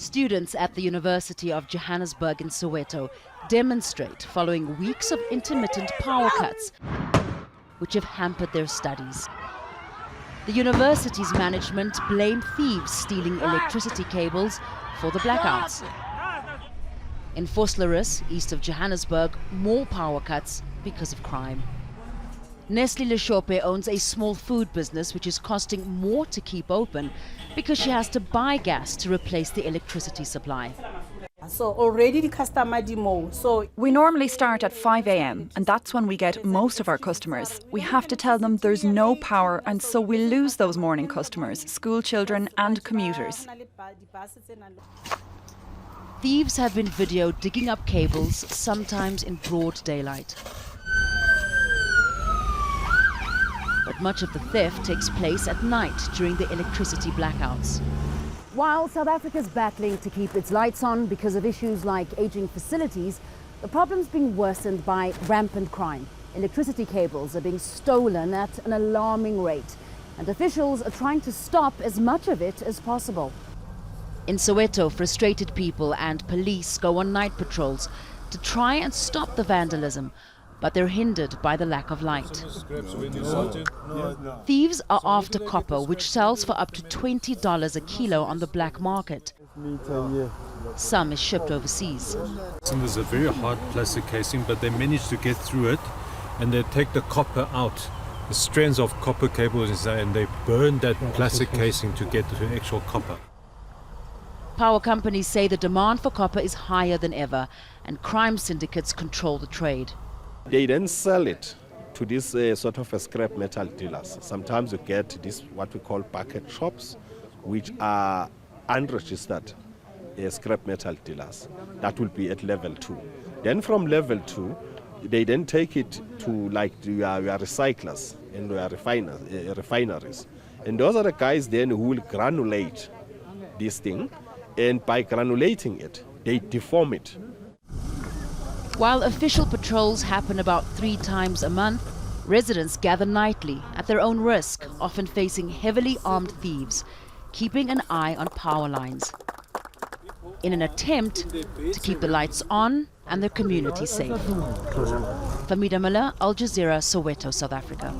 Students at the University of Johannesburg in Soweto demonstrate following weeks of intermittent power cuts, which have hampered their studies. The university's management blame thieves stealing electricity cables for the blackouts. In Vosloorus, east of Johannesburg, more power cuts because of crime. NESLEY LESHOPE owns a small food business which is costing more to keep open because she has to buy gas to replace the electricity supply. So already the customer demo. So we normally start at 5 a.m. and that's when we get most of our customers. We have to tell them there's no power, and so we lose those morning customers, school children and commuters. Thieves have been videoed digging up cables, sometimes in broad daylight. But much of the theft takes place at night during the electricity blackouts. While South Africa is battling to keep its lights on because of issues like aging facilities, the problem's being worsened by rampant crime. Electricity cables are being stolen at an alarming rate, and officials are trying to stop as much of it as possible. In Soweto, frustrated people and police go on night patrols to try and stop the vandalism, but they're hindered by the lack of light. Thieves are after copper, which sells for up to $20 a kilo on the black market. Some is shipped overseas. There's a very hard plastic casing, but they manage to get through it, and they take the copper out, the strands of copper cables inside, and they burn that plastic casing to get to the actual copper. Power companies say the demand for copper is higher than ever, and crime syndicates control the trade. They then sell it to these sort of scrap metal dealers. Sometimes you get this what we call bucket shops, which are unregistered scrap metal dealers. That will be at level 2. Then from level 2, they then take it to like your recyclers and your refineries. And those are the guys then who will granulate this thing, and by granulating it, they deform it. While official patrols happen about 3 times a month, residents gather nightly at their own risk, often facing heavily armed thieves, keeping an eye on power lines, in an attempt to keep the lights on and their community safe. Fahmida, Al Jazeera, Soweto, South Africa.